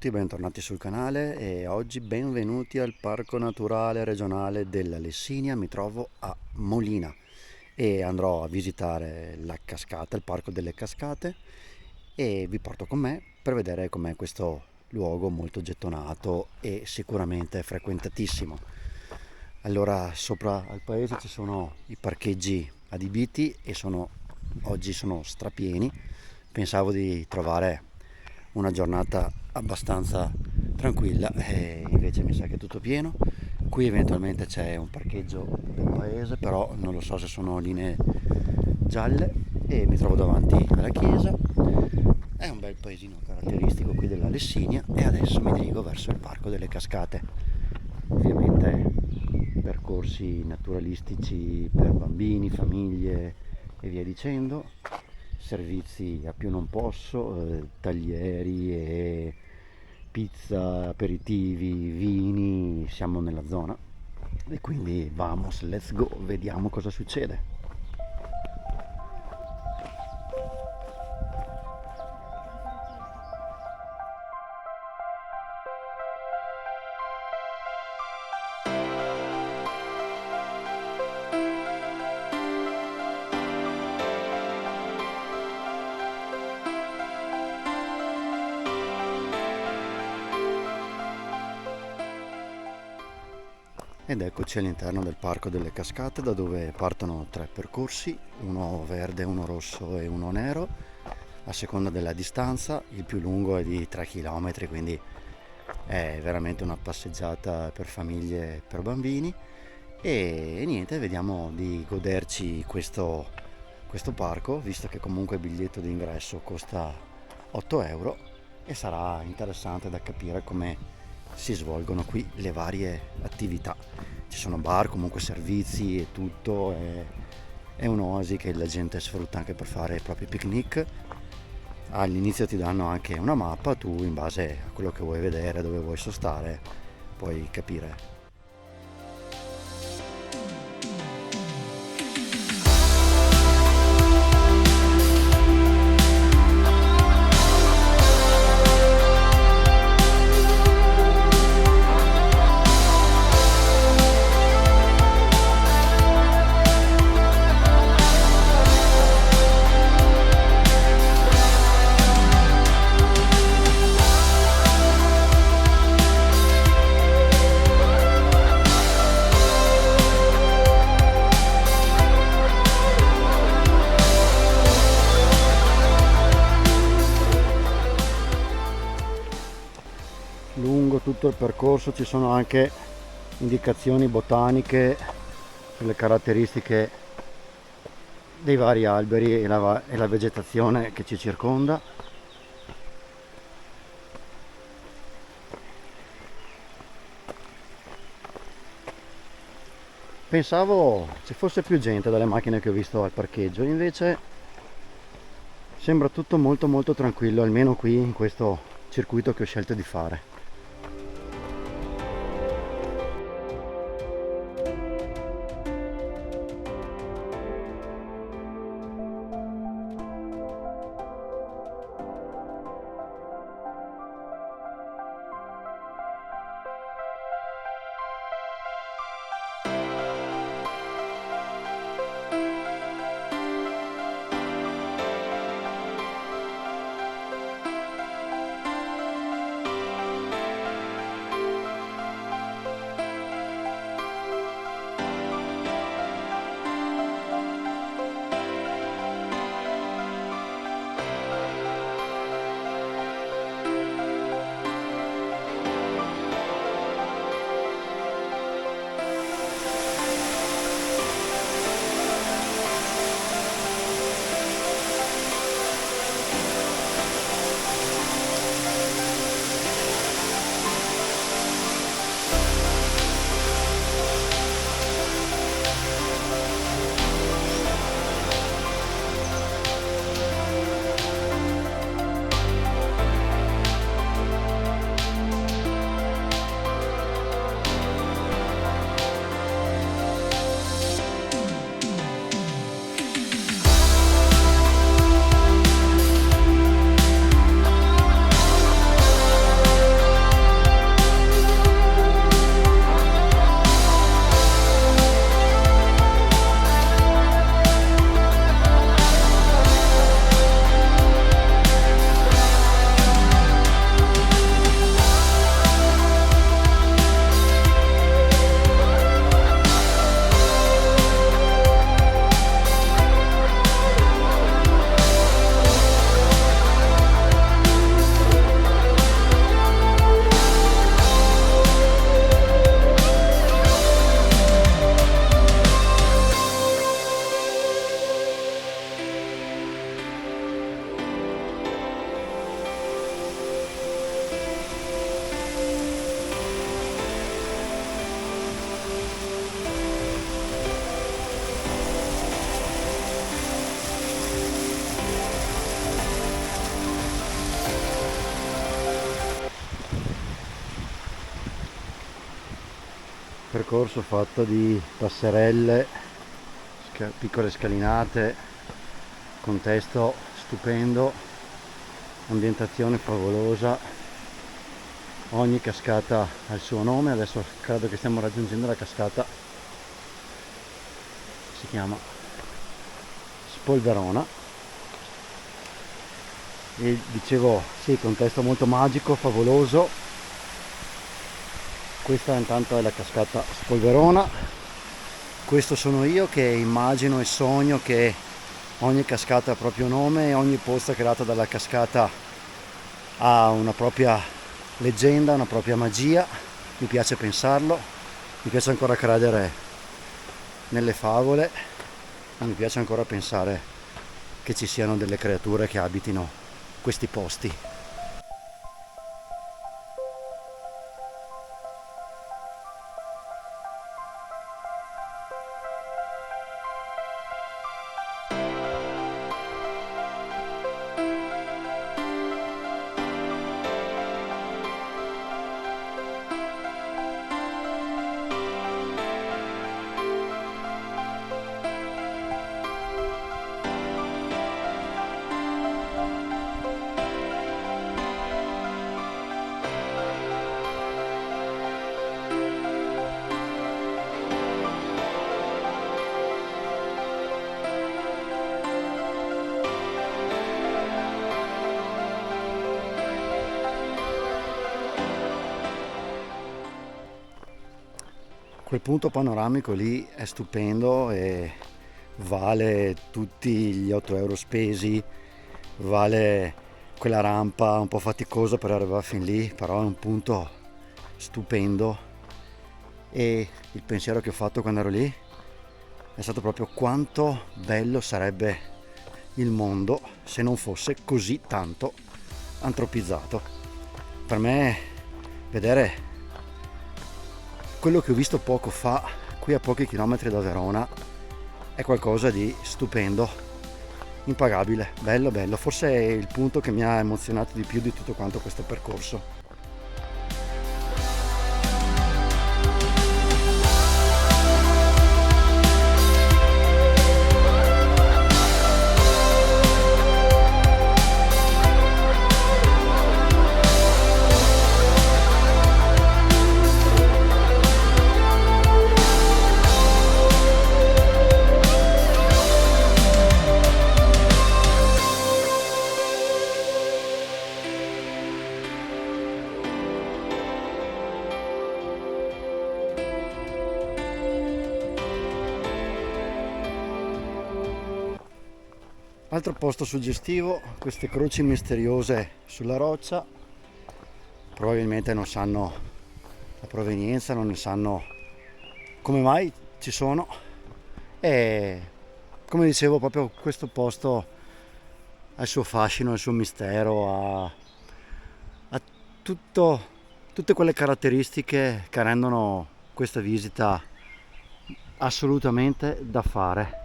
tutti, bentornati sul canale e oggi benvenuti al Parco Naturale Regionale della Lessinia. Mi trovo a Molina e andrò a visitare la cascata, il Parco delle Cascate, e vi porto con me per vedere com'è questo luogo molto gettonato e sicuramente frequentatissimo. Allora, sopra al paese ci sono i parcheggi adibiti e oggi sono strapieni. Pensavo di trovare una giornata abbastanza tranquilla e invece mi sa che è tutto pieno. Qui eventualmente c'è un parcheggio del paese, però non lo so se sono linee gialle, e mi trovo davanti alla chiesa. È un bel paesino caratteristico qui della Lessinia e adesso mi dirigo verso il Parco delle Cascate. Ovviamente percorsi naturalistici per bambini, famiglie e via dicendo, servizi a più non posso, taglieri e pizza, aperitivi, vini, siamo nella zona e quindi vamos, let's go, vediamo cosa succede. Ed eccoci all'interno del Parco delle Cascate, da dove partono tre percorsi, uno verde, uno rosso e uno nero, a seconda della distanza. Il più lungo è di 3 km, quindi è veramente una passeggiata per famiglie e per bambini. E niente, vediamo di goderci questo parco, visto che comunque il biglietto d'ingresso costa 8 euro e sarà interessante da capire come si svolgono qui le varie attività. Ci sono bar, comunque servizi e tutto, è un'oasi che la gente sfrutta anche per fare i propri picnic. All'inizio ti danno anche una mappa, tu in base a quello che vuoi vedere, dove vuoi sostare, puoi capire. Lungo tutto il percorso ci sono anche indicazioni botaniche sulle caratteristiche dei vari alberi e la vegetazione che ci circonda. Pensavo ci fosse più gente dalle macchine che ho visto al parcheggio, invece sembra tutto molto molto tranquillo, almeno qui in questo circuito che ho scelto di fare. percorso fatto di passerelle, piccole scalinate, contesto stupendo, ambientazione favolosa, ogni cascata ha il suo nome. Adesso credo che stiamo raggiungendo la cascata, si chiama Spolverona, e dicevo sì, contesto molto magico, favoloso. Questa intanto è la cascata Spolverona, questo sono io che immagino e sogno che ogni cascata ha il proprio nome e ogni posta creata dalla cascata ha una propria leggenda, una propria magia. Mi piace pensarlo, mi piace ancora credere nelle favole, e mi piace ancora pensare che ci siano delle creature che abitino questi posti. Quel punto panoramico lì è stupendo e vale tutti gli 8 euro spesi, vale quella rampa un po' faticosa per arrivare fin lì, però è un punto stupendo. E il pensiero che ho fatto quando ero lì è stato proprio quanto bello sarebbe il mondo se non fosse così tanto antropizzato. Per me vedere quello che ho visto poco fa qui a pochi chilometri da Verona è qualcosa di stupendo, impagabile, bello bello, forse è il punto che mi ha emozionato di più di tutto quanto questo percorso. Altro posto suggestivo, queste croci misteriose sulla roccia, probabilmente non sanno la provenienza, non ne sanno come mai ci sono, e come dicevo proprio questo posto ha il suo fascino, il suo mistero, ha tutte quelle caratteristiche che rendono questa visita assolutamente da fare.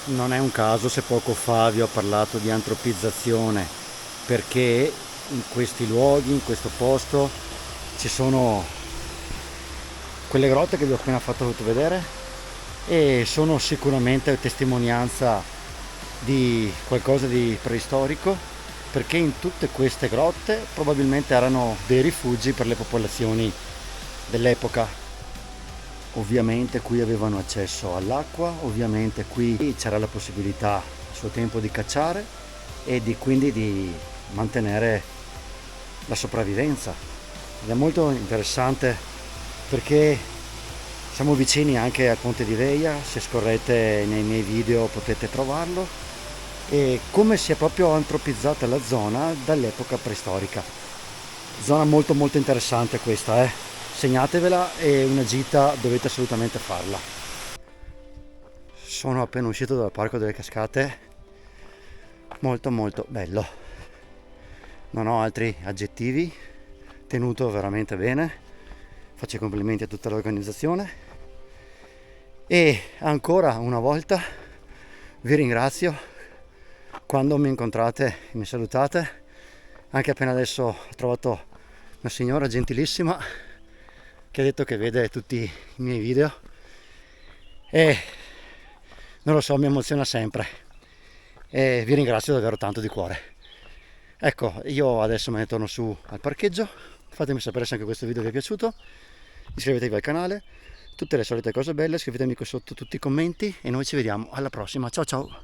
Non è un caso se poco fa vi ho parlato di antropizzazione, perché in questi luoghi, in questo posto, ci sono quelle grotte che vi ho appena fatto vedere e sono sicuramente testimonianza di qualcosa di preistorico, perché in tutte queste grotte probabilmente erano dei rifugi per le popolazioni dell'epoca. Ovviamente qui avevano accesso all'acqua, ovviamente qui c'era la possibilità a suo tempo di cacciare e quindi di mantenere la sopravvivenza. Ed è molto interessante perché siamo vicini anche al Ponte di Veia, se scorrete nei miei video potete trovarlo, e come si è proprio antropizzata la zona dall'epoca preistorica. Zona molto molto interessante questa, segnatevela, e una gita dovete assolutamente farla. Sono appena uscito dal Parco delle Cascate, molto molto bello, non ho altri aggettivi, tenuto veramente bene, faccio i complimenti a tutta l'organizzazione e ancora una volta vi ringrazio quando mi incontrate e mi salutate. Anche appena adesso ho trovato una signora gentilissima che ha detto che vede tutti i miei video e non lo so, mi emoziona sempre e vi ringrazio davvero tanto di cuore. Ecco, io adesso me ne torno su al parcheggio, fatemi sapere se anche questo video vi è piaciuto, iscrivetevi al canale, tutte le solite cose belle, scrivetemi qui sotto tutti i commenti e noi ci vediamo alla prossima. Ciao ciao!